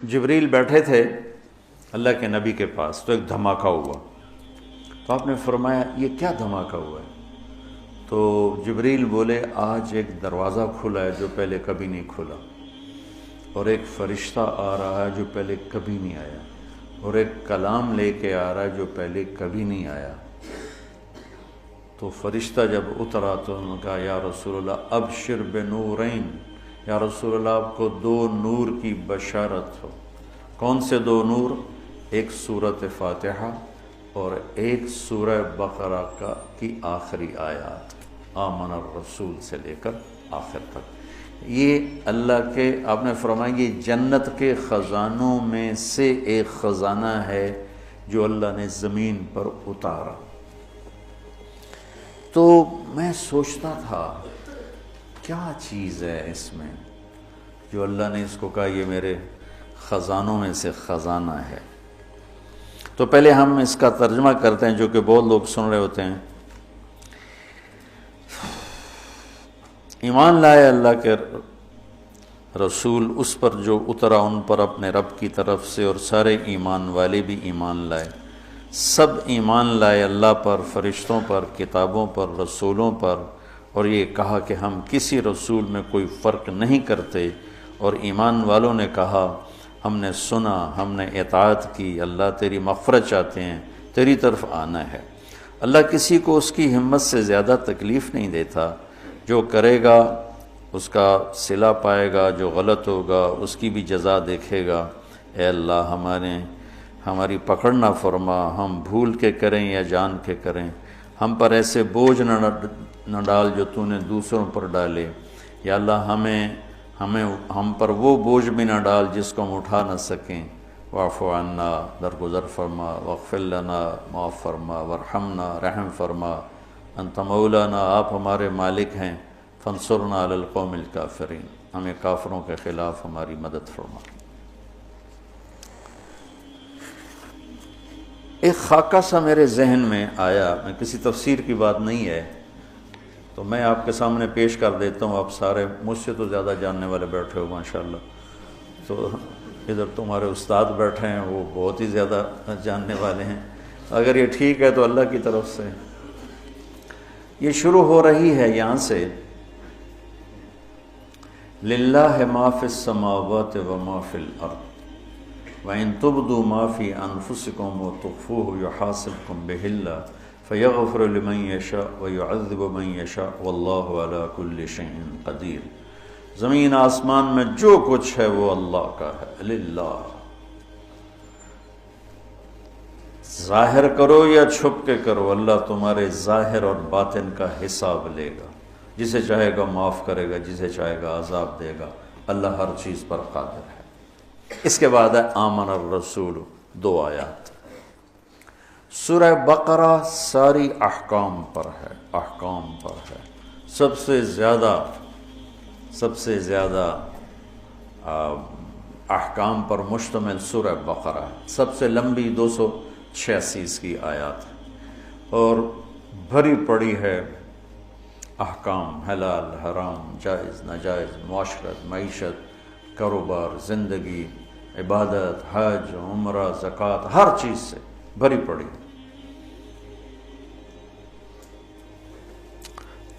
جبریل بیٹھے تھے اللہ کے نبی کے پاس، تو ایک دھماکہ ہوا۔ تو آپ نے فرمایا یہ کیا دھماکہ ہوا ہے؟ تو جبریل بولے آج ایک دروازہ کھلا ہے جو پہلے کبھی نہیں کھلا، اور ایک فرشتہ آ رہا ہے جو پہلے کبھی نہیں آیا، اور ایک کلام لے کے آ رہا ہے جو پہلے کبھی نہیں آیا۔ تو فرشتہ جب اترا تو انہوں نے کہا یا رسول اللہ ابشر بنورین، یا رسول اللہ آپ کو دو نور کی بشارت ہو۔ کون سے دو نور؟ ایک سورۃ فاتحہ اور ایک سورہ بقرہ کی آخری آیات، آمن الرسول سے لے کر آخر تک۔ یہ اللہ کے، آپ نے فرمایا یہ جنت کے خزانوں میں سے ایک خزانہ ہے جو اللہ نے زمین پر اتارا۔ تو میں سوچتا تھا کیا چیز ہے اس میں جو اللہ نے اس کو کہا یہ میرے خزانوں میں سے خزانہ ہے۔ تو پہلے ہم اس کا ترجمہ کرتے ہیں جو کہ بہت لوگ سن رہے ہوتے ہیں۔ ایمان لائے اللہ کے رسول اس پر جو اترا ان پر اپنے رب کی طرف سے، اور سارے ایمان والے بھی ایمان لائے، سب ایمان لائے اللہ پر، فرشتوں پر، کتابوں پر، رسولوں پر، اور یہ کہا کہ ہم کسی رسول میں کوئی فرق نہیں کرتے۔ اور ایمان والوں نے کہا ہم نے سنا، ہم نے اطاعت کی، اللہ تیری مغفرت چاہتے ہیں، تیری طرف آنا ہے۔ اللہ کسی کو اس کی ہمت سے زیادہ تکلیف نہیں دیتا، جو کرے گا اس کا صلہ پائے گا، جو غلط ہوگا اس کی بھی جزا دیکھے گا۔ اے اللہ ہماری پکڑ نہ فرما، ہم بھول کے کریں یا جان کے کریں، ہم پر ایسے بوجھ نہ ڈال جو تو نے دوسروں پر ڈالے۔ یا اللہ ہم پر وہ بوجھ بھی نہ ڈال جس کو ہم اٹھا نہ سکیں۔ واعف عنا، درگزر فرما، واغفر لنا، معاف فرما، وارحمنا، رحم فرما، انت مولانا، آپ ہمارے مالک ہیں، فانصرنا علی القوم الکافرین، ہمیں کافروں کے خلاف ہماری مدد فرما۔ ایک خاکہ سا میرے ذہن میں آیا، میں کسی تفسیر کی بات نہیں ہے تو میں آپ کے سامنے پیش کر دیتا ہوں۔ آپ سارے مجھ سے تو زیادہ جاننے والے بیٹھے ہو ماشاءاللہ، تو ادھر تمہارے استاد بیٹھے ہیں وہ بہت ہی زیادہ جاننے والے ہیں۔ اگر یہ ٹھیک ہے تو اللہ کی طرف سے یہ شروع ہو رہی ہے یہاں سے، للہ ما فی السماوات وما فی الارض وَإِن تُبْدُوا مَا فِي أَنفُسِكُمْ وَتُخْفُوهُ يُحَاسِبْكُم بِهِ اللَّهُ فَيَغْفِرُ لِمَن يَشَاءُ وَيُعَذِّبُ مَن يَشَاءُ وَاللَّهُ عَلَى كُلِّ شَيْءٍ قَدِيرٌ۔ زمین آسمان میں جو کچھ ہے وہ اللہ کا ہے، للہ۔ ظاہر کرو یا چھپ کے کرو، اللہ تمہارے ظاہر اور باطن کا حساب لے گا، جسے چاہے گا معاف کرے گا، جسے چاہے گا عذاب دے گا، اللہ ہر چیز پر قادر ہے۔ اس کے بعد ہے آمن الرسول، دو آیات۔ سورہ بقرہ ساری احکام پر ہے، احکام پر ہے، سب سے زیادہ احکام پر مشتمل سورہ بقرہ ہے۔ سب سے لمبی 286 کی آیات ہے، اور بھری پڑی ہے احکام، حلال حرام، جائز ناجائز، معاشرت، معیشت، کاروبار، زندگی، عبادت، حج، عمرہ، زکوٰۃ، ہر چیز سے بھری پڑی۔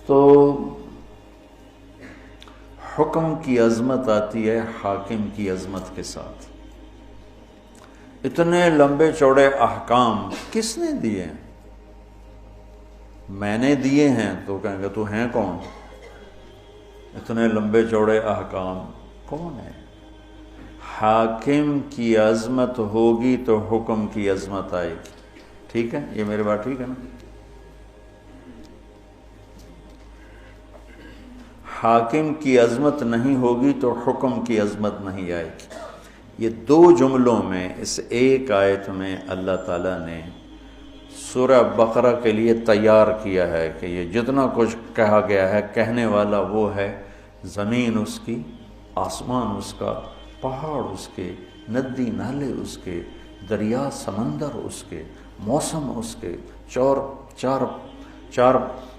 تو حکم کی عظمت آتی ہے حاکم کی عظمت کے ساتھ۔ اتنے لمبے چوڑے احکام کس نے دیے ہیں؟ میں نے دیے ہیں تو کہیں گے تو ہیں کون؟ اتنے لمبے چوڑے احکام کون ہے؟ حاکم کی عظمت ہوگی تو حکم کی عظمت آئے گی۔ ٹھیک ہے، یہ میری بات ٹھیک ہے نا؟ حاکم کی عظمت نہیں ہوگی تو حکم کی عظمت نہیں آئے گی۔ یہ دو جملوں میں، اس ایک آیت میں اللہ تعالیٰ نے سورہ بقرہ کے لیے تیار کیا ہے کہ یہ جتنا کچھ کہا گیا ہے، کہنے والا وہ ہے، زمین اس کی، آسمان اس کا، پہاڑ اس کے، ندی نالے اس کے، دریا سمندر اس کے، موسم اس کے، چار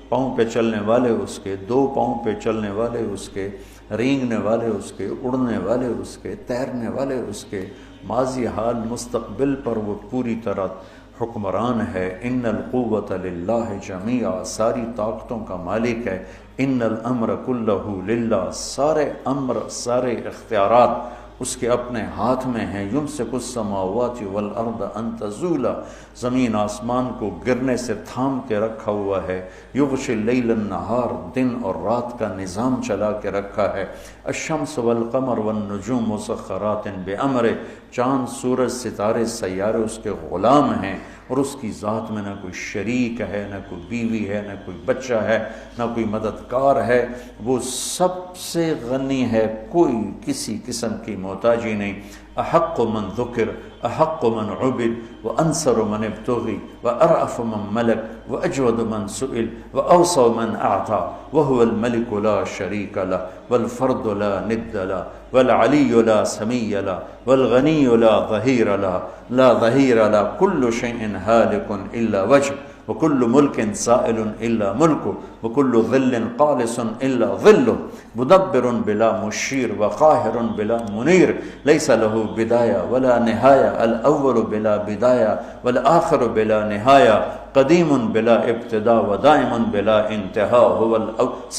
پاؤں پہ چلنے والے اس کے، دو پاؤں پہ چلنے والے اس کے، رینگنے والے اس کے، اڑنے والے اس کے، تیرنے والے اس کے، ماضی حال مستقبل پر وہ پوری طرح حکمران ہے۔ ان القوت للہ جمیعا، ساری طاقتوں کا مالک ہے۔ ان الامر کلہ للہ، سارے امر، سارے اختیارات اس کے اپنے ہاتھ میں ہیں۔ یمسک السماوات والارض ان تزولا، زمین آسمان کو گرنے سے تھام کے رکھا ہوا ہے۔ یغشی اللیل النہار، دن اور رات کا نظام چلا کے رکھا ہے۔ الشمس والقمر والنجوم مسخرات بامرہ، چاند، سورج، ستارے، سیارے اس کے غلام ہیں، اور اس کی ذات میں نہ کوئی شریک ہے، نہ کوئی بیوی ہے، نہ کوئی بچہ ہے، نہ کوئی مددگار ہے۔ وہ سب سے غنی ہے، کوئی کسی قسم کی محتاجی نہیں۔ احق من ذکر، احق من عبد، وانصر من ابتغی، وارأف من ملک، واجود من سئل، واوصى من اعطى، وهو الملك لا شريك له، والفرد لا ند له، والعلي لا سمي له، والغني لا ظهير له، لا ظهير له، كل شيء هالك الا وجهه، وكل ملك سائل الا ملكه، وكل ظل قالص الا ظله، مدبر بلا مشير، وقاهر بلا منير، ليس له بداية ولا نهاية، الأول بلا بداية والآخر بلا نهاية، قديم بلا ابتداء ودائم بلا انتهاء، هو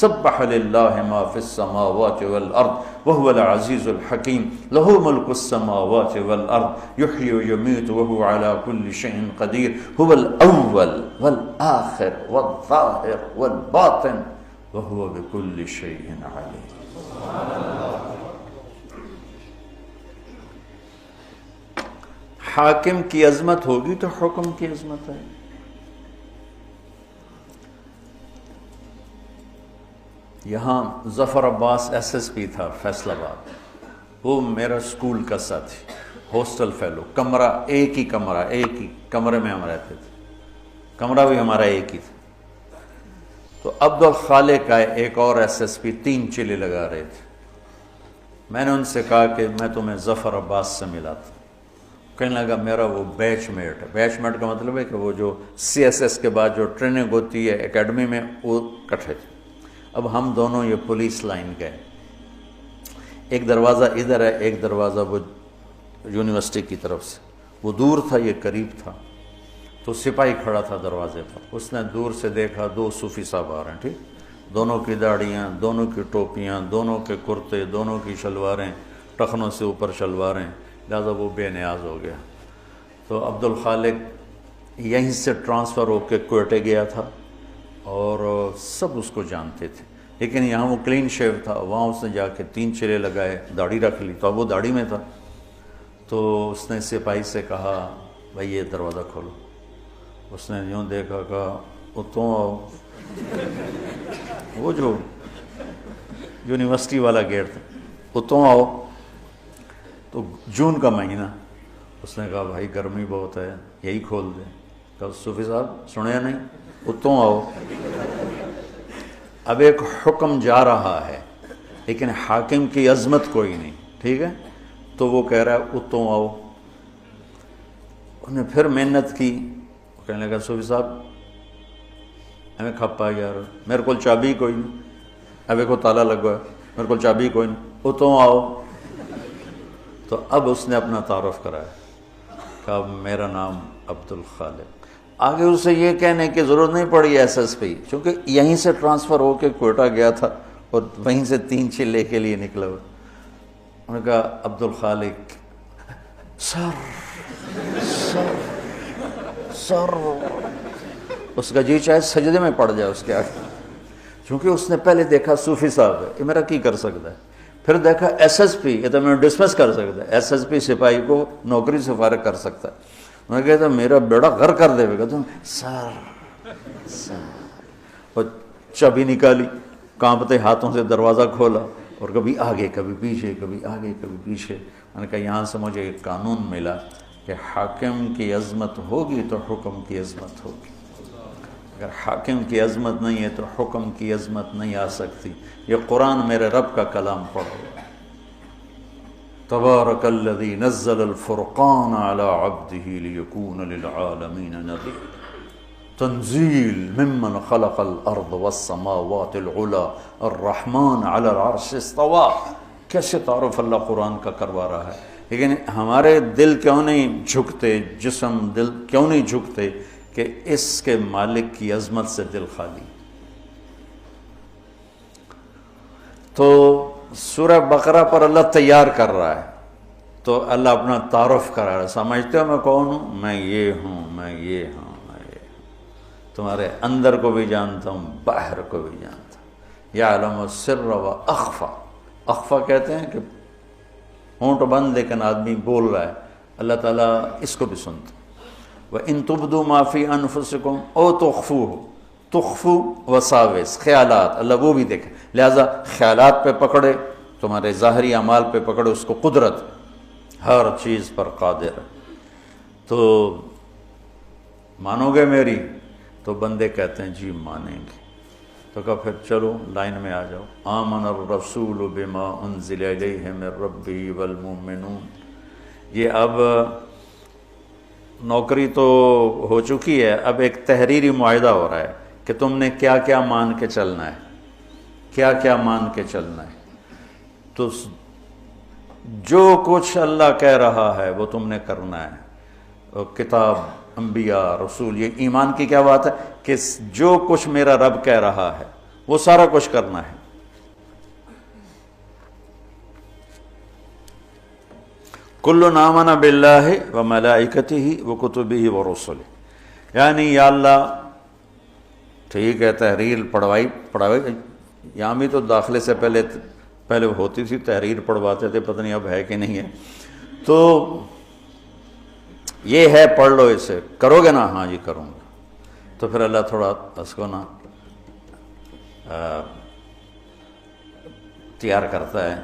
سبح لله ما في السماوات والأرض وهو العزيز الحكيم، له ملك السماوات والأرض، يحيي ويميت وهو على كل شيء قدير، هو الأول والآخر والظاهر والباطن، وهو بكل شيء عليم۔ حاکم کی عظمت ہوگی تو حکم کی عظمت ہے۔ یہاں ظفر عباس ایس ایس پی تھا فیصل آباد، وہ میرا اسکول کا ساتھی، ہاسٹل فیلو، کمرہ ایک ہی کمرے میں ہم رہتے تھے، کمرہ بھی ہمارا ایک ہی تھا۔ تو عبدالخالق آئے، ایک اور ایس ایس پی، 3 چلے لگا رہے تھے۔ میں نے ان سے کہا کہ میں تمہیں ظفر عباس سے ملاتا، کہنے لگا میرا وہ بیچ میٹ ہے۔ بیچ میٹ کا مطلب ہے کہ وہ جو سی ایس ایس کے بعد جو ٹریننگ ہوتی ہے اکیڈمی میں، وہ کٹھے تھے۔ اب ہم دونوں یہ پولیس لائن گئے، ایک دروازہ ادھر ہے، ایک دروازہ وہ یونیورسٹی کی طرف سے، وہ دور تھا، یہ قریب تھا۔ تو سپاہی کھڑا تھا دروازے پر، اس نے دور سے دیکھا 2 صوفی صاحب آ رہے ہیں، ٹھیک، دونوں کی داڑیاں، دونوں کی ٹوپیاں، دونوں کے کرتے، دونوں کی شلواریں، ٹخنوں سے اوپر شلواریں، لہذا وہ بے نیاز ہو گیا۔ تو عبدالخالق یہیں سے ٹرانسفر ہو کے کوئٹے گیا تھا، اور سب اس کو جانتے تھے، لیکن یہاں وہ کلین شیو تھا، وہاں اس نے جا کے 3 چلے لگائے، داڑھی رکھ لی، تو اب وہ داڑھی میں تھا۔ تو اس نے سپاہی سے کہا بھائی یہ دروازہ کھولو۔ اس نے یوں دیکھا، کہا اتوں آؤ، وہ جو یونیورسٹی والا گیٹ تھا، اتوں آؤ۔ تو جون کا مہینہ، اس نے کہا بھائی گرمی بہت ہے، یہی کھول دیں۔ کہا صوفی صاحب سنیا نہیں، اتوں آؤ۔ اب ایک حکم جا رہا ہے لیکن حاکم کی عظمت کوئی نہیں، ٹھیک ہے، تو وہ کہہ رہا ہے اتوں آؤ۔ انہوں نے پھر محنت کی، کہنے لگا صوفی صاحب ہمیں کھپا یار، میرے کو چابی کوئی نہیں، اب ایک تالا لگا ہے، میرے کو چابی کوئی نہیں، اتوں آؤ۔ تو اب اس نے اپنا تعارف کرایا، کہا میرا نام عبدالخالق۔ آگے اسے یہ کہنے کی ضرورت نہیں پڑی ایس ایس پی، چونکہ یہیں سے ٹرانسفر ہو کے کوئٹہ گیا تھا اور وہیں سے 3 چلے کے لیے نکلا ہوا۔ انہوں نے کہا عبدالخالق، سر اس کا جی چاہے سجدے میں پڑ جائے اس کے آگے، چونکہ اس نے پہلے دیکھا صوفی صاحب ہے، یہ میرا کی کر سکتا ہے، پھر دیکھا ایس ایس پی، یہ تو میں ڈسمس کر سکتا ہے، ایس ایس پی سپاہی کو نوکری سے فارغ کر سکتا ہے۔ میں کہتا میرا بیڑا غر کر دے گا، تم سر اور چابی نکالی، کانپتے ہاتھوں سے دروازہ کھولا، اور کبھی آگے کبھی پیچھے، کبھی آگے کبھی پیچھے۔ میں نے کہا یہاں سے مجھے ایک قانون ملا کہ حاکم کی عظمت ہوگی تو حکم کی عظمت ہوگی، اگر حاکم کی عظمت نہیں ہے تو حکم کی عظمت نہیں آ سکتی۔ یہ قرآن میرے رب کا کلام پڑھو، تبارک الذی نزل الفرقان علی عبدہ لیکون للعالمین نذیر۔ تنزیل ممن خلق الارض والسماوات العلی الرحمن علی العرش استوى. کیسے تعارف اللہ قرآن کا کروا رہا ہے. لیکن ہمارے دل کیوں نہیں جھکتے، جسم دل کیوں نہیں جھکتے کہ اس کے مالک کی عظمت سے دل خالی. تو سورہ بقرہ پر اللہ تیار کر رہا ہے، تو اللہ اپنا تعارف کرا رہا ہے. سمجھتے ہو میں کون ہوں؟ میں یہ ہوں، میں یہ ہوں، میں یہ ہوں. تمہارے اندر کو بھی جانتا ہوں، باہر کو بھی جانتا ہوں. یعلم السر و اخفا. اخفا کہتے ہیں کہ ہونٹ بند لیکن آدمی بول رہا ہے، اللہ تعالیٰ اس کو بھی سنتا. وَإِن تُبْدُوا مَا فِي أَنفُسِكُمْ أَوْ تُخْفُوهُ. تخفو وساوس، خیالات، اللہ وہ بھی دیکھے. لہذا خیالات پہ پکڑے، تمہارے ظاہری اعمال پہ پکڑے، اس کو قدرت ہر چیز پر قادر ہے. تو مانو گے میری؟ تو بندے کہتے ہیں جی مانیں گے. تو کہا پھر چلو لائن میں آ جاؤ. آمن الرسول بما انزل الیہ من ربہ والمؤمنون. یہ اب نوکری تو ہو چکی ہے، اب ایک تحریری معاہدہ ہو رہا ہے کہ تم نے کیا کیا مان کے چلنا ہے، کیا کیا مان کے چلنا ہے. تو جو کچھ اللہ کہہ رہا ہے وہ تم نے کرنا ہے. کتاب، انبیاء، رسول، یہ ایمان کی کیا بات ہے کہ جو کچھ میرا رب کہہ رہا ہے وہ سارا کچھ کرنا ہے. کل آمن باللہ و ملائکتہ و کتبہ و رسلہ. یعنی یا اللہ ٹھیک ہے تحریر پڑھوائی یہاں بھی تو داخلے سے پہلے ہوتی تھی، تحریر پڑھواتے تھے، پتہ نہیں اب ہے کہ نہیں ہے. تو یہ ہے، پڑھ لو اسے، کرو گے نا؟ ہاں جی کروں گا. تو پھر اللہ تھوڑا اس کو نا تیار کرتا ہے،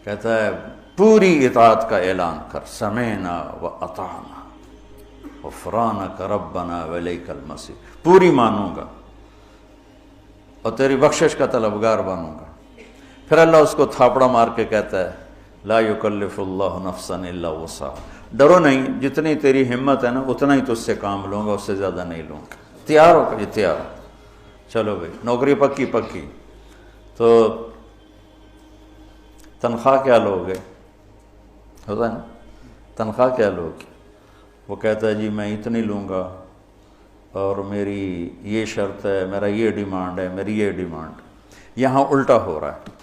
کہتا ہے پوری اطاعت کا اعلان کر. سمعنا و اطعنا غفرانک ربنا والیک المصیر. پوری مانوں گا اور تیری بخشش کا طلبگار بنوں گا. پھر اللہ اس کو تھاپڑا مار کے کہتا ہے لا یکلف اللہ نفسا الا وسعہا. ڈرو نہیں، جتنی تیری ہمت ہے نا اتنا ہی تجھ سے کام لوں گا، اس سے زیادہ نہیں لوں گا. تیار ہو کہ تیار ہو؟ چلو بھائی نوکری پکی. تو تنخواہ کیا لوگے؟ ہوتا ہے نا، تنخواہ کیا لوگے؟ وہ کہتا ہے جی میں اتنی لوں گا اور میری یہ شرط ہے، میرا یہ ڈیمانڈ ہے، میری یہ ڈیمانڈ. یہاں الٹا ہو رہا ہے.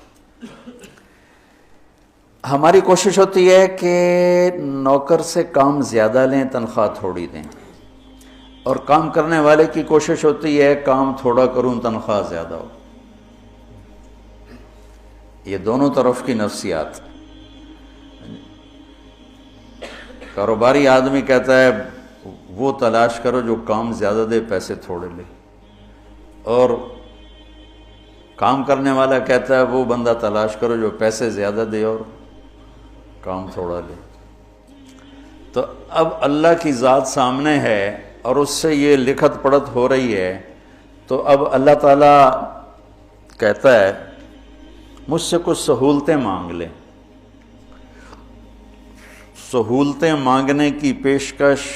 ہماری کوشش ہوتی ہے کہ نوکر سے کام زیادہ لیں، تنخواہ تھوڑی دیں، اور کام کرنے والے کی کوشش ہوتی ہے کام تھوڑا کروں، تنخواہ زیادہ ہو. یہ دونوں طرف کی نفسیات. کاروباری آدمی کہتا ہے وہ تلاش کرو جو کام زیادہ دے، پیسے تھوڑے لے، اور کام کرنے والا کہتا ہے وہ بندہ تلاش کرو جو پیسے زیادہ دے اور کام تھوڑا لے. تو اب اللہ کی ذات سامنے ہے اور اس سے یہ لکھت پڑھت ہو رہی ہے. تو اب اللہ تعالیٰ کہتا ہے مجھ سے کچھ سہولتیں مانگ لیں. سہولتیں مانگنے کی پیشکش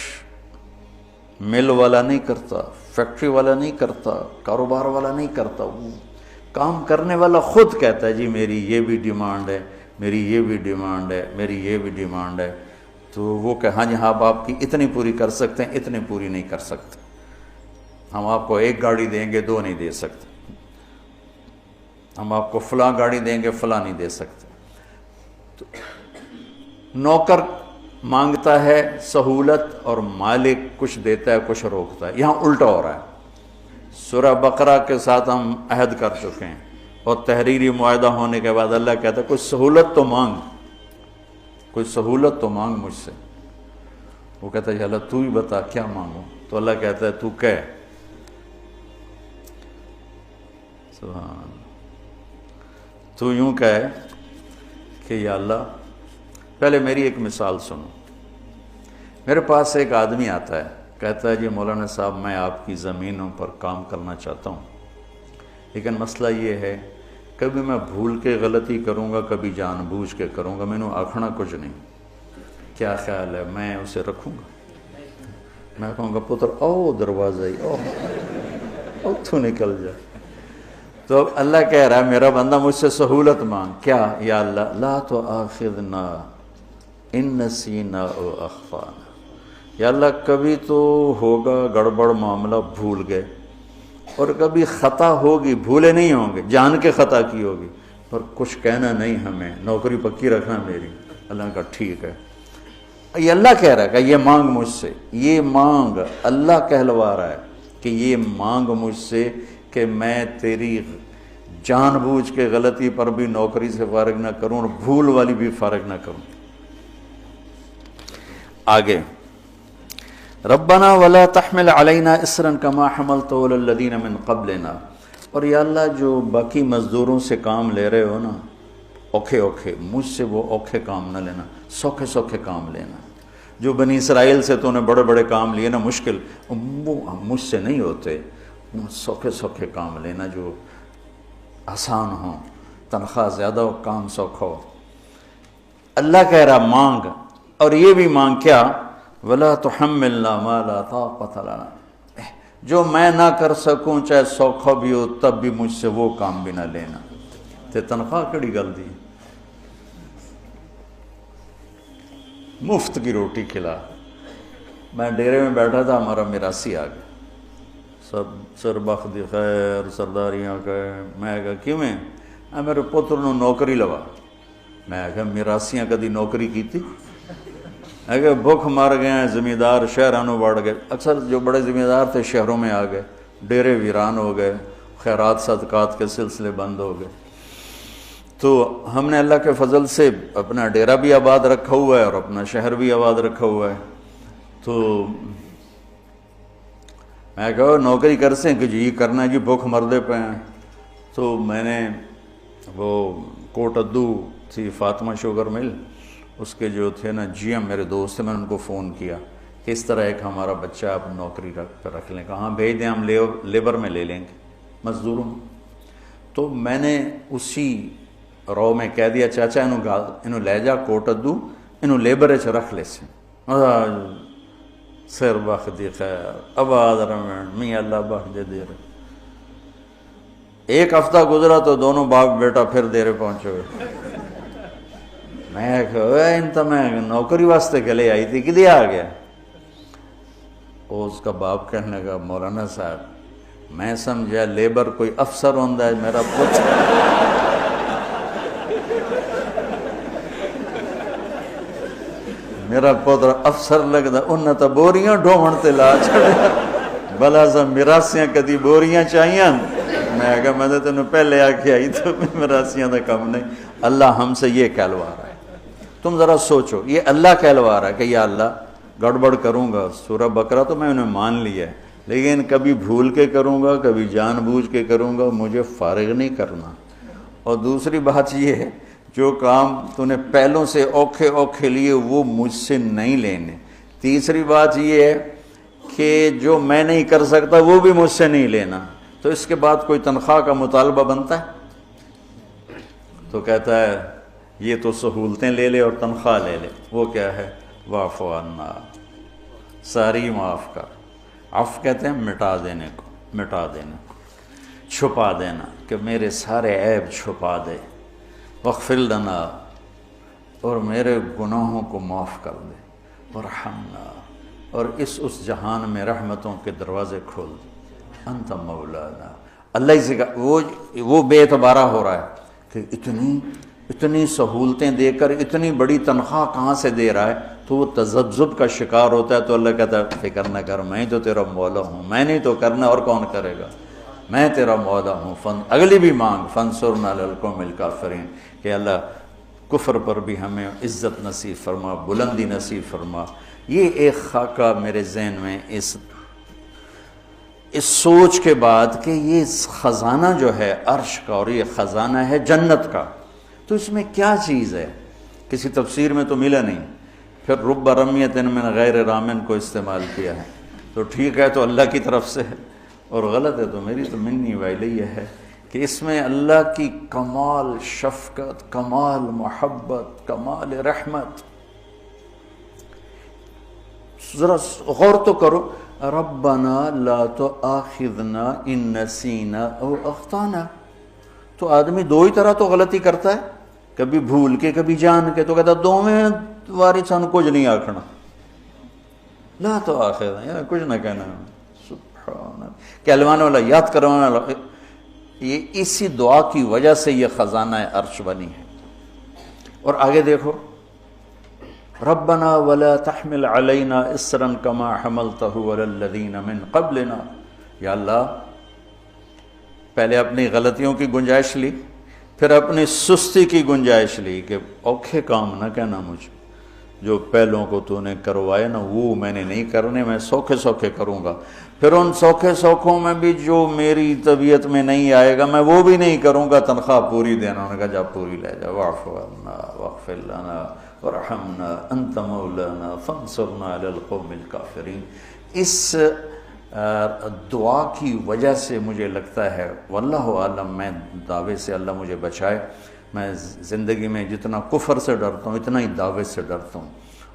مل والا نہیں کرتا، فیکٹری والا نہیں کرتا، کاروبار والا نہیں کرتا. وہ کام کرنے والا خود کہتا ہے جی میری یہ بھی ڈیمانڈ ہے، میری یہ بھی ڈیمانڈ ہے، میری یہ بھی ڈیمانڈ ہے. تو وہ کہ ہاں جی ہاں آپ کی اتنی پوری کر سکتے ہیں، اتنی پوری نہیں کر سکتے. ہم آپ کو ایک گاڑی دیں گے، دو نہیں دے سکتے. ہم آپ کو فلاں گاڑی دیں گے، فلاں نہیں دے سکتے. تو نوکر مانگتا ہے سہولت اور مالک کچھ دیتا ہے، کچھ روکتا ہے. یہاں الٹا ہو رہا ہے. سورہ بقرہ کے ساتھ ہم عہد کر چکے ہیں اور تحریری معاہدہ ہونے کے بعد اللہ کہتا ہے کوئی سہولت تو مانگ، کوئی سہولت تو مانگ مجھ سے. وہ کہتا ہے اللہ تو ہی بتا کیا مانگو. تو اللہ کہتا ہے تو کہہ. سبحان. تو یوں کہے کہ یا اللہ، پہلے میری ایک مثال سنو. میرے پاس ایک آدمی آتا ہے، کہتا ہے جی مولانا صاحب میں آپ کی زمینوں پر کام کرنا چاہتا ہوں، لیکن مسئلہ یہ ہے کبھی میں بھول کے غلطی کروں گا، کبھی جان بوجھ کے کروں گا، میں نے آکھنا کچھ نہیں. کیا خیال ہے میں اسے رکھوں گا؟ میں کہوں گا پتر او دروازہ ہی او تو نکل جا. تو اللہ کہہ رہا ہے میرا بندہ مجھ سے سہولت مانگ. کیا؟ یا اللہ لا تؤاخذنا ان نسینا او اخطانا. یا اللہ کبھی تو ہوگا گڑبڑ معاملہ بھول گئے، اور کبھی خطا ہوگی بھولے نہیں ہوں گے، جان کے خطا کی ہوگی، پر کچھ کہنا نہیں ہمیں، نوکری پکی رکھنا میری. اللہ کا ٹھیک ہے. یہ اللہ کہہ رہا ہے کہ یہ مانگ مجھ سے، یہ مانگ. اللہ کہلوا رہا ہے کہ یہ مانگ مجھ سے کہ میں تیری جان بوجھ کے غلطی پر بھی نوکری سے فارغ نہ کروں اور بھول والی بھی فارغ نہ کروں. آگے ربنا ولا تحمل علینا اسرا کما حملت علی الذین من قبلنا. اور یا اللہ جو باقی مزدوروں سے کام لے رہے ہو نا اوکھے اوکھے، مجھ سے وہ اوکھے کام نہ لینا، سوکھے سوکھے کام لینا. جو بنی اسرائیل سے تو نے بڑے بڑے کام لیے نا مشکل، وہ مجھ سے نہیں ہوتے. سوکھے سوکھے کام لینا جو آسان ہوں، تنخواہ زیادہ ہو، کام سوکھا ہو. اللہ کہہ رہا مانگ. اور یہ بھی مانگ کیا؟ ولا تحملنا ما لا طاقت لنا. جو میں نہ کر سکوں چاہے سوکھا بھی ہو تب بھی مجھ سے وہ کام بھی نہ لینا. تے تنخواہ کڑی گل دی، مفت کی روٹی کھلا. میں ڈیرے میں بیٹھا تھا، ہمارا میراثی آ گیا، سب سر بخت دی خیر سرداریاں کہے. میں کہا کیوں میں؟ میرے پتر نو نوکری لوا. میں کہا میراسیاں کدی نوکری کی تھی؟ میں کہا بھوک مار گئے ہیں، زمیندار شہرانوں بڑھ گئے. اکثر جو بڑے زمیندار تھے شہروں میں آ گئے، ڈیرے ویران ہو گئے، خیرات صدقات کے سلسلے بند ہو گئے. تو ہم نے اللہ کے فضل سے اپنا ڈیرہ بھی آباد رکھا ہوا ہے اور اپنا شہر بھی آباد رکھا ہوا ہے. تو میں کہا نوکری کر سیں کہ جی کرنا ہے جی، بھوک مردے پہ ہیں. تو میں نے وہ کوٹ ادو تھی فاطمہ شوگر مل، اس کے جو تھے نا جی ایم میرے دوست تھے، میں نے ان کو فون کیا کہ اس طرح ایک ہمارا بچہ آپ نوکری پہ رکھ لیں. کہاں بھیج دیں، ہم لیبر میں لے لیں گے، مزدوروں. تو میں نے اسی رو میں کہہ دیا چاچا انہوں لے جا کوٹ ادو، انہوں لیبر چ رکھ لے سے. سر بخ دی خیر آباد رمن میاں اللہ بخ دے دیر. ایک ہفتہ گزرا تو دونوں باپ بیٹا پھر دیرے پہنچے ہوئے. میں کہا ان تو میں نوکری واسطے گلے آئی تھی، کدھے آ گیا؟ اس کا باپ کہنے کا مولانا صاحب میں سمجھا لیبر کوئی افسر ہوندہ ہے، میرا پتر افسر لگتا، انہیں تو بوریاں ڈھومن تے لا چھڑے بلا سا میراسیاں کدی بوریاں چاہیاں. میں کہا میں تو تینوں پہلے آ کے آئی تو میراسیاں دا کم نہیں. اللہ ہم سے یہ کہلوا رہا ہے. تم ذرا سوچو، یہ اللہ کہلوا رہا ہے کہ یا اللہ گڑبڑ کروں گا. سورہ بقرہ تو میں انہیں مان لیا ہے، لیکن کبھی بھول کے کروں گا، کبھی جان بوجھ کے کروں گا، مجھے فارغ نہیں کرنا. اور دوسری بات یہ ہے جو کام تو نے پہلوں سے اوکھے اوکھے لیے وہ مجھ سے نہیں لینے. تیسری بات یہ ہے کہ جو میں نہیں کر سکتا وہ بھی مجھ سے نہیں لینا. تو اس کے بعد کوئی تنخواہ کا مطالبہ بنتا ہے؟ تو کہتا ہے یہ تو سہولتیں لے لے اور تنخواہ لے لے. وہ کیا ہے؟ واعف عنا، ساری معاف کر. عفو کہتے ہیں مٹا دینے کو، مٹا دینے کو، چھپا دینا، کہ میرے سارے عیب چھپا دے. واغفر لنا، اور میرے گناہوں کو معاف کر دے. ورحمنا، اور اس جہان میں رحمتوں کے دروازے کھول دے. انت مولانا. اللہ ہی سے وہ بے اعتبارہ ہو رہا ہے کہ اتنی سہولتیں دے کر اتنی بڑی تنخواہ کہاں سے دے رہا ہے. تو وہ تذبذب کا شکار ہوتا ہے. تو اللہ کہتا ہے فکر نہ کر، میں تو تیرا مولا ہوں، میں نہیں تو کرنا اور کون کرے گا، میں تیرا مولا ہوں. اگلی بھی مانگ فانصرنا علی القوم الکافرین، کہ اللہ کفر پر بھی ہمیں عزت نصیب فرما، بلندی نصیب فرما. یہ ایک خاکہ میرے ذہن میں اس سوچ کے بعد کہ یہ خزانہ جو ہے عرش کا اور یہ خزانہ ہے جنت کا، تو اس میں کیا چیز ہے؟ کسی تفسیر میں تو ملا نہیں. پھر رب رمیت من غیر رامن کو استعمال کیا ہے. تو ٹھیک ہے تو اللہ کی طرف سے ہے، اور غلط ہے تو میری تو منی وائلے یہ ہے کہ اس میں اللہ کی کمال شفقت، کمال محبت، کمال رحمت. ذرا غور تو کرو، ربنا لا تؤاخذنا ان نسینا او اخطانا. تو آدمی دو ہی طرح تو غلطی کرتا ہے، کبھی بھول کے کبھی جان کے، تو کہتا دو میں واری سان کچھ نہیں آکھنا، لا تؤاخذنا یا کچھ نہ کہنا. سبحان اللہ، کہلوانے والا، یاد کروانے والا. یہ اسی دعا کی وجہ سے یہ خزانہ عرش بنی ہے. اور آگے دیکھو، ربنا ولا تحمل علینا اسرا کما حملتہ علی الذین من قبلنا. یا اللہ، پہلے اپنی غلطیوں کی گنجائش لی، پھر اپنی سستی کی گنجائش لی کہ اوکھے کام نہ کہنا مجھے، جو پہلوں کو تو نے کروائے نا وہ میں نے نہیں کرنے، میں سوکھے سوکھے کروں گا. پھر ان سوکھے سوکھوں میں بھی جو میری طبیعت میں نہیں آئے گا میں وہ بھی نہیں کروں گا، تنخواہ پوری دینا. انہوں نے کہا جا پوری لے جا. واعف عنا واغفر لنا وارحمنا انت مولانا فانصرنا علی القوم الکافرین. اس دعا کی وجہ سے مجھے لگتا ہے، واللہ عالم، میں دعوے سے اللہ مجھے بچائے، میں زندگی میں جتنا کفر سے ڈرتا ہوں اتنا ہی دعوے سے ڈرتا ہوں،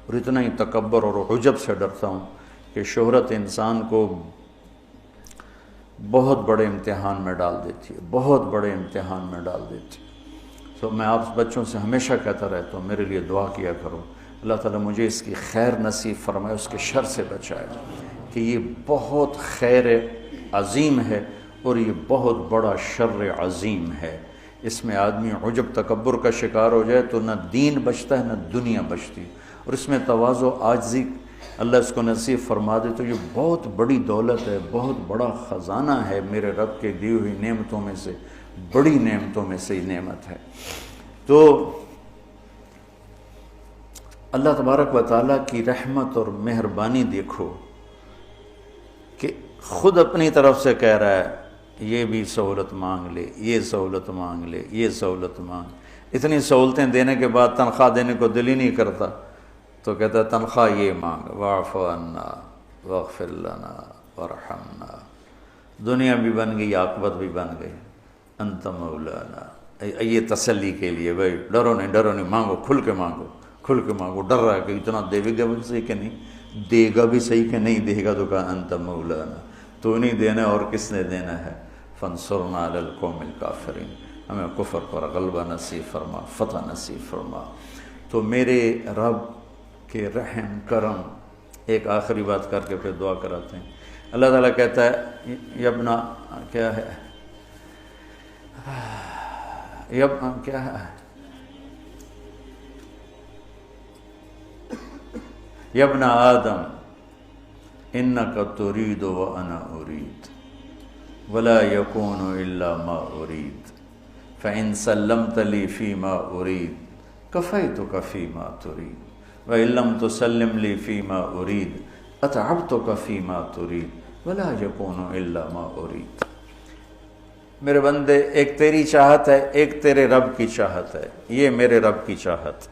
اور اتنا ہی تکبر اور عجب سے ڈرتا ہوں کہ شہرت انسان کو بہت بڑے امتحان میں ڈال دیتی ہے، بہت بڑے امتحان میں ڈال دیتی ہے. تو میں آپ بچوں سے ہمیشہ کہتا رہتا ہوں میرے لیے دعا کیا کرو، اللہ تعالیٰ مجھے اس کی خیر نصیب فرمائے، اس کے شر سے بچائے، کہ یہ بہت خیر عظیم ہے اور یہ بہت بڑا شر عظیم ہے. اس میں آدمی عجب تکبر کا شکار ہو جائے تو نہ دین بچتا ہے نہ دنیا بچتی، اور اس میں تواضع عاجزی اللہ اس کو نصیب فرما دے تو یہ بہت بڑی دولت ہے، بہت بڑا خزانہ ہے. میرے رب کے دی ہوئی نعمتوں میں سے بڑی نعمتوں میں سے نعمت ہے. تو اللہ تبارک و تعالیٰ کی رحمت اور مہربانی دیکھو کہ خود اپنی طرف سے کہہ رہا ہے یہ بھی سہولت مانگ لے، یہ سہولت مانگ لے، یہ سہولت مانگ. اتنی سہولتیں دینے کے بعد تنخواہ دینے کو دل ہی نہیں کرتا، تو کہتا ہے تنخواہ یہ مانگ، واعف عنا واغفر لنا وارحمنا. دنیا بھی بن گئی، عاقبت بھی بن گئی. انت مولانا، یہ تسلی کے لیے، بھائی ڈرو نہیں، مانگو، کھل کے مانگو، کھل کے مانگو. ڈر رہا ہے کہ اتنا دے گا بھی صحیح کہ نہیں دے گا، بھی صحیح کہ نہیں دے گا، تو کہا انت مولانا، تو نہیں دینا اور کس نے دینا ہے. فانصرنا علی القوم الکافرین، ہمیں کفر پر غلبہ نصیب فرما، فتح نصیب فرما. تو میرے رب کے رحم کرم. ایک آخری بات کر کے پھر دعا کراتے ہیں. اللہ تعالیٰ کہتا ہے یبنا، کیا ہے، کیا ہے، یبن آدم انک ترید وانا ارید ولا یکون الا ما ارید فان سلمت لی فیما ارید کفیتک فیما ترید وَإِن لَمْ تُسَلِّمْ لِي فِي مَا أُرِيدُ أَتَعَبْتُكَ فِي مَا تُرِيدُ وَلَا يَكُونُ إِلَّا مَا أُرِيدُ. میرے بندے، ایک تیری چاہت ہے، ایک تیرے رب کی چاہت ہے. یہ میرے رب کی چاہت،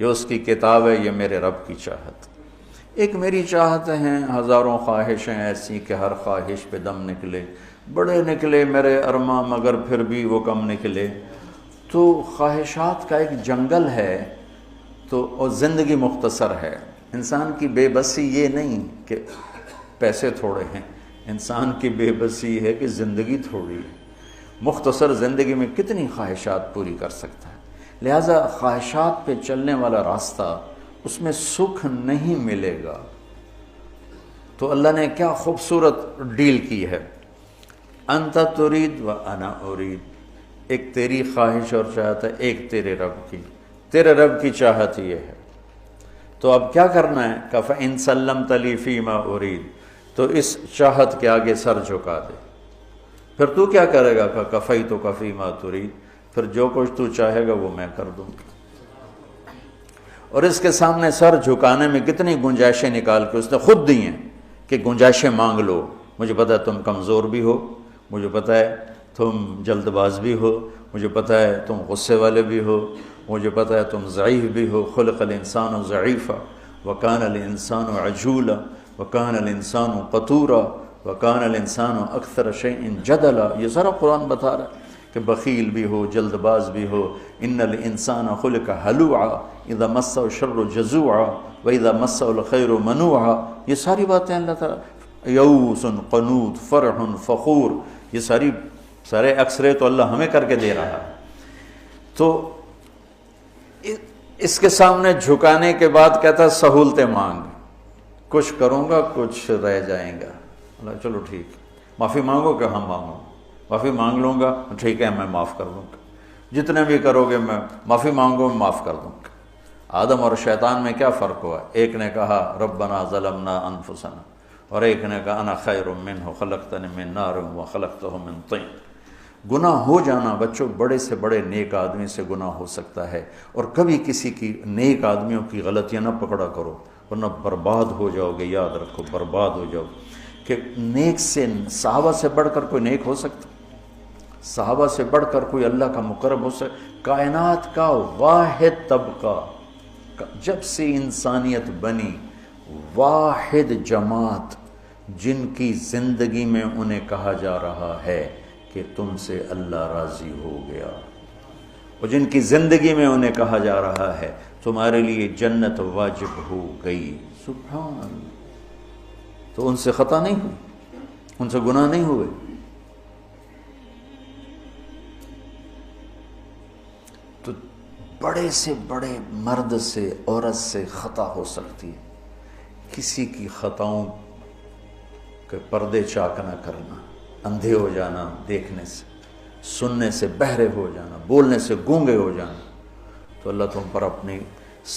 یہ اس کی کتاب ہے، یہ میرے رب کی چاہت. ایک میری چاہتیں ہیں، ہزاروں خواہشیں ایسی کہ ہر خواہش پہ دم نکلے، بڑے نکلے میرے ارماں مگر پھر بھی وہ کم نکلے. تو خواہشات کا ایک جنگل ہے، تو اور زندگی مختصر ہے. انسان کی بے بسی یہ نہیں کہ پیسے تھوڑے ہیں، انسان کی بے بسی ہے کہ زندگی تھوڑی ہے. مختصر زندگی میں کتنی خواہشات پوری کر سکتا ہے. لہٰذا خواہشات پہ چلنے والا راستہ، اس میں سکھ نہیں ملے گا. تو اللہ نے کیا خوبصورت ڈیل کی ہے. انت ترید و انا ارید، ایک تیری خواہش اور چاہت ہے، ایک تیرے رب کی. تیرے رب کی چاہت یہ ہے. تو اب کیا کرنا ہے؟ کہ فَإِن سَلَّمْتَ لِي فِي مَا أُرِيدُ، تو اس چاہت کے آگے سر جھکا دے. پھر تو کیا کرے گا؟ کہ کَفَیْتُکَ فِی مَا تُرِیدُ، پھر جو کچھ تو چاہے گا وہ میں کر دوں گا. اور اس کے سامنے سر جھکانے میں کتنی گنجائشیں نکال کے اس نے خود دی ہیں کہ گنجائشیں مانگ لو. مجھے پتہ ہے تم کمزور بھی ہو، مجھے پتہ ہے تم جلد باز بھی ہو، مجھے پتہ ہے تم غصے والے بھی ہو، مجھے پتہ ہے تم ضعیف بھی ہو. خلق الانسان ضعیفا وکان الانسان عجولا وکان الانسان قتورا وکان الانسان اکثر شیء جدلا. یہ سارا قرآن بتا رہا ہے کہ بخیل بھی ہو، جلد باز بھی ہو. ان الانسان خلق ہلوعا اذا مسہ الشر جزوعا واذا مسہ الخیر منوعا. یہ ساری باتیں اللہ تعالیٰ، یئوس قنوط فرح فخور، یہ سارے اکثرے تو اللہ ہمیں کر کے دے رہا ہے. تو اس کے سامنے جھکانے کے بعد کہتا ہے سہولتیں مانگ، کچھ کروں گا کچھ رہ جائیں گا. اللہ چلو ٹھیک، معافی مانگو کہ ہم مانگو، معافی مانگ لوں گا ٹھیک ہے میں معاف کر دوں گا، جتنے بھی کرو گے میں معافی مانگو میں معاف کر دوں گا. آدم اور شیطان میں کیا فرق ہوا؟ ایک نے کہا ربنا ظلمنا انفسنا، اور ایک نے کہا انا خیر منہ خلقتنی من نار وخلقتہ من طین. گناہ ہو جانا بچوں، بڑے سے بڑے نیک آدمی سے گناہ ہو سکتا ہے، اور کبھی کسی کی نیک آدمیوں کی غلطیاں نہ پکڑا کرو ورنہ برباد ہو جاؤ گے. یاد رکھو برباد ہو جاؤ کہ نیک سے، صحابہ سے بڑھ کر کوئی نیک ہو سکتا؟ صحابہ سے بڑھ کر کوئی اللہ کا مقرب ہو سکتا؟ کائنات کا واحد طبقہ جب سے انسانیت بنی، واحد جماعت جن کی زندگی میں انہیں کہا جا رہا ہے کہ تم سے اللہ راضی ہو گیا، اور جن کی زندگی میں انہیں کہا جا رہا ہے تمہارے لیے جنت واجب ہو گئی. سبحان اللہ. تو ان سے خطا نہیں ہوئی، ان سے گناہ نہیں ہوئے. تو بڑے سے بڑے مرد سے، عورت سے خطا ہو سکتی ہے. کسی کی خطاؤں کے پردے چاک نہ کرنا، اندھے ہو جانا دیکھنے سے، سننے سے بہرے ہو جانا، بولنے سے گونگے ہو جانا، تو اللہ تم پر اپنی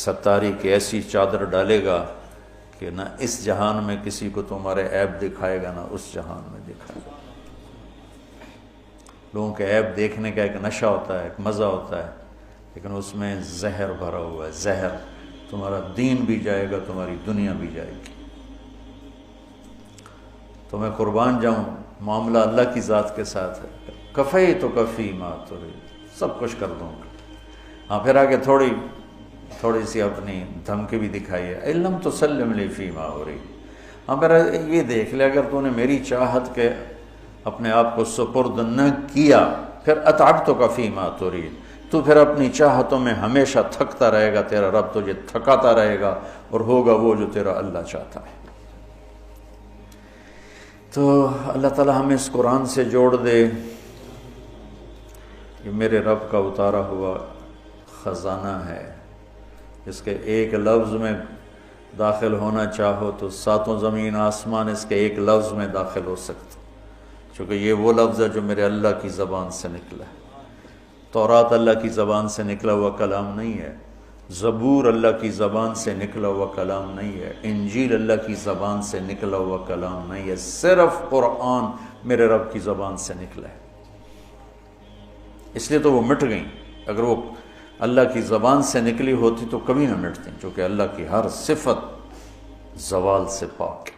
ستاری کی ایسی چادر ڈالے گا کہ نہ اس جہان میں کسی کو تمہارے عیب دکھائے گا، نہ اس جہان میں دکھائے گا. لوگوں کے عیب دیکھنے کا ایک نشہ ہوتا ہے، ایک مزہ ہوتا ہے، لیکن اس میں زہر بھرا ہوا ہے. زہر، تمہارا دین بھی جائے گا، تمہاری دنیا بھی جائے گی. تو میں قربان جاؤں، معاملہ اللہ کی ذات کے ساتھ ہے. کفی تو کفی ما ترید، سب کچھ کر دوں گا. ہاں پھر آگے تھوڑی سی اپنی دھمکی بھی دکھائی ہے، علم تو سلم لی فی ما ارید. ہاں پھر یہ دیکھ لے اگر تو نے میری چاہت کے اپنے آپ کو سپرد نہ کیا، پھر اتعبتک فی ما ترید، تو پھر اپنی چاہتوں میں ہمیشہ تھکتا رہے گا. تیرا رب تجھے تھکاتا رہے گا، اور ہوگا وہ جو تیرا اللہ چاہتا ہے. تو اللہ تعالیٰ ہمیں اس قرآن سے جوڑ دے. یہ میرے رب کا اتارا ہوا خزانہ ہے، اس کے ایک لفظ میں داخل ہونا چاہو تو ساتوں زمین آسمان اس کے ایک لفظ میں داخل ہو سکتا، چونکہ یہ وہ لفظ ہے جو میرے اللہ کی زبان سے نکلا ہے. تورات اللہ کی زبان سے نکلا ہوا کلام نہیں ہے، زبور اللہ کی زبان سے نکلا ہوا کلام نہیں ہے، انجیل اللہ کی زبان سے نکلا ہوا کلام نہیں ہے، صرف قرآن میرے رب کی زبان سے نکلا ہے. اس لیے تو وہ مٹ گئیں. اگر وہ اللہ کی زبان سے نکلی ہوتی تو کبھی نہ مٹتی، چونکہ اللہ کی ہر صفت زوال سے پاک ہے.